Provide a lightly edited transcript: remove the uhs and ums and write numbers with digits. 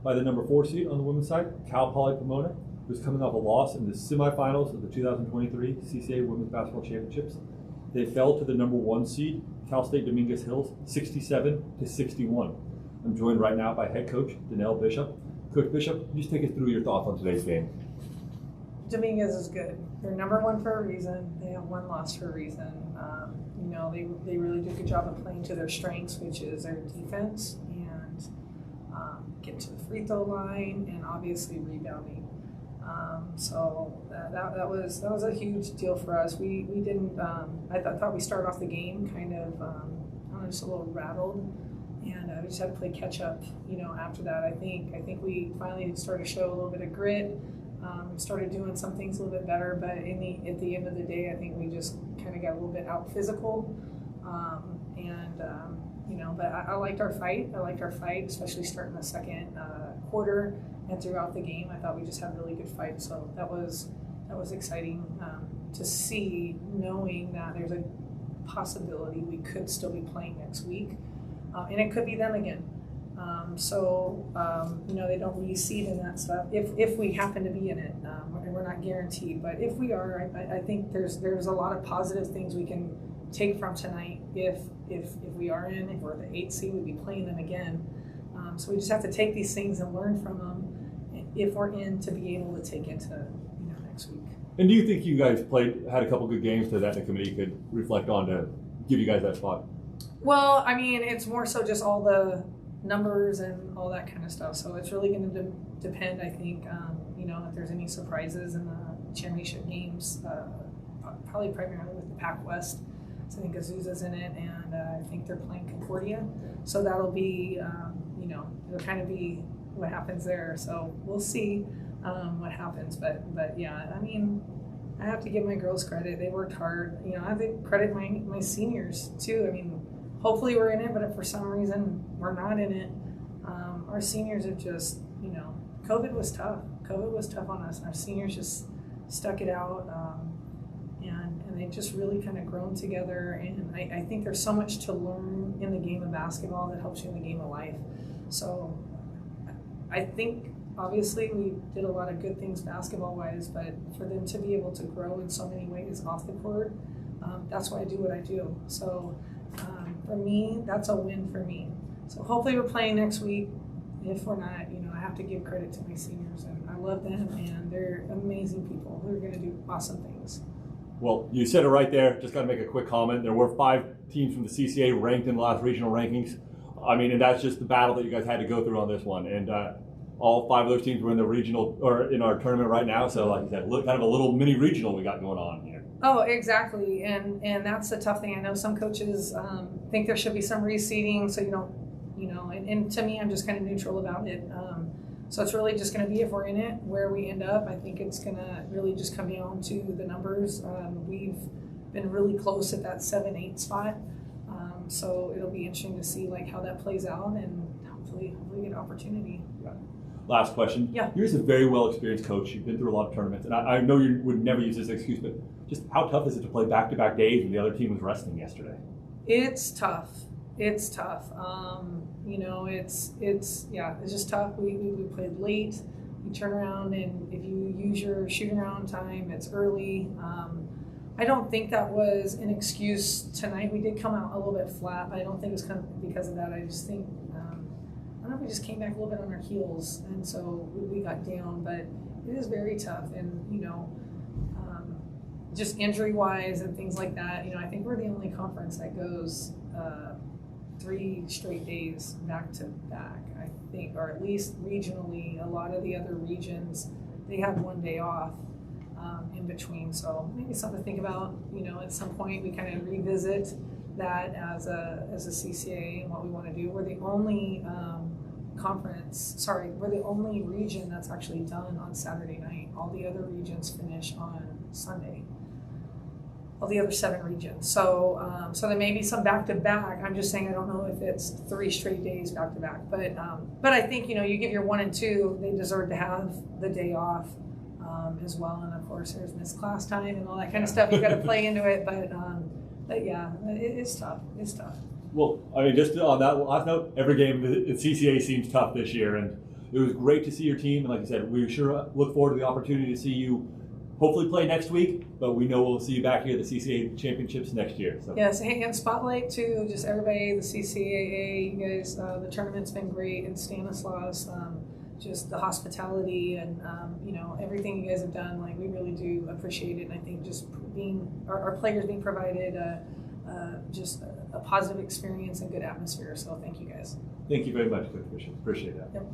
by the number 4 seed on the women's side, Cal Poly Pomona, who's coming off a loss in the semifinals of the 2023 CCAA Women's Basketball Championships. They fell to the number 1 seed, Cal State Dominguez Hills, 67-61. I'm joined right now by head coach Danelle Bishop. Coach Bishop, just take us through your thoughts on today's game. Dominguez is good. They're number 1 for a reason. They have 1 loss for a reason. They really do a good job of playing to their strengths, which is their defense and getting to the free throw line and obviously rebounding. So that was a huge deal for us. We didn't. I thought we started off the game kind of just a little rattled, and we just had to play catch up. After that, I think we finally started to show a little bit of grit. Started doing some things a little bit better, but at the end of the day, I think we just kind of got a little bit out physical. But I liked our fight. Especially starting the second quarter and throughout the game. I thought we just had a really good fight. So that was exciting to see, knowing that there's a possibility we could still be playing next week, and it could be them again. They don't reseed in that stuff. If we happen to be in it, and we're not guaranteed, but if we are, I think there's a lot of positive things we can take from tonight. If we are in, if we're the 8th seed, we'd be playing them again. So we just have to take these things and learn from them. If we're in, to be able to take into next week. And do you think you guys had a couple good games that the committee could reflect on to give you guys that spot? Well, I mean, it's more so just all the numbers and all that kind of stuff. So it's really going to depend, I think, if there's any surprises in the championship games, probably primarily with the Pac West. So I think Azusa's in it, and I think they're playing Concordia. So that'll be, it'll kind of be what happens there. So we'll see what happens. But yeah, I mean, I have to give my girls credit. They worked hard. I have to credit my seniors too. I mean, hopefully we're in it, but if for some reason we're not in it, our seniors have just, COVID was tough. COVID was tough on us, and our seniors just stuck it out, and they just really kind of grown together. And I think there's so much to learn in the game of basketball that helps you in the game of life. So I think obviously we did a lot of good things basketball-wise, but for them to be able to grow in so many ways off the court, that's why I do what I do. So for me, that's a win for me. So hopefully we're playing next week. If we're not, I have to give credit to my seniors, and I love them, and they're amazing people who are going to do awesome things. Well, you said it right there. Just got to make a quick comment. There were 5 teams from the CCAA ranked in the last regional rankings. I mean, and that's just the battle that you guys had to go through on this one. And all 5 of those teams were in the regional or in our tournament right now. So, like you said, kind of a little mini regional we got going on here. Oh, exactly. And that's the tough thing. I know some coaches think there should be some reseeding, so you don't, and to me, I'm just kind of neutral about it. So it's really just going to be, if we're in it, where we end up. I think it's going to really just come down to the numbers. We've been really close at that 7-8 spot. So it'll be interesting to see how that plays out, and hopefully get an opportunity. Yeah. Last question. Yeah. You're just a very well-experienced coach. You've been through a lot of tournaments, and I know you would never use this excuse, but just how tough is it to play back-to-back days when the other team was resting yesterday? It's tough. It's tough. It's just tough. We played late. You turn around, and if you use your shooting around time, it's early. I don't think that was an excuse tonight. We did come out a little bit flat, but I don't think it was because of that. I just think, I don't know if we just came back a little bit on our heels, and so we got down, but it is very tough. And, just injury-wise and things like that, I think we're the only conference that goes 3 straight days back to back, I think, or at least regionally. A lot of the other regions, they have 1 day off in between. So maybe something to think about. At some point we kind of revisit that as a CCAA and what we want to do. We're the only we're the only region that's actually done on Saturday night. All the other regions finish on Sunday. All the other 7 regions. So there may be some back-to-back. I'm just saying I don't know if it's 3 straight days back-to-back. But I think, you give your 1 and 2, they deserve to have the day off as well. And of course there's missed class time and all that kind of stuff. You've got to play into it. But yeah, it's tough. It's tough. Well, I mean, just on that last note, every game at CCAA seems tough this year. And it was great to see your team, and like I said, we sure look forward to the opportunity to see you hopefully play next week, but we know we'll see you back here at the CCAA championships next year. So. Yes, and spotlight to just everybody, the CCAA, you guys, the tournament's been great, and Stanislaus, just the hospitality and, you know, everything you guys have done, like, we really do appreciate it, and I think just being, our players being provided just a positive experience and good atmosphere, so thank you guys. Thank you very much, Coach Bishop. Appreciate that. Yep.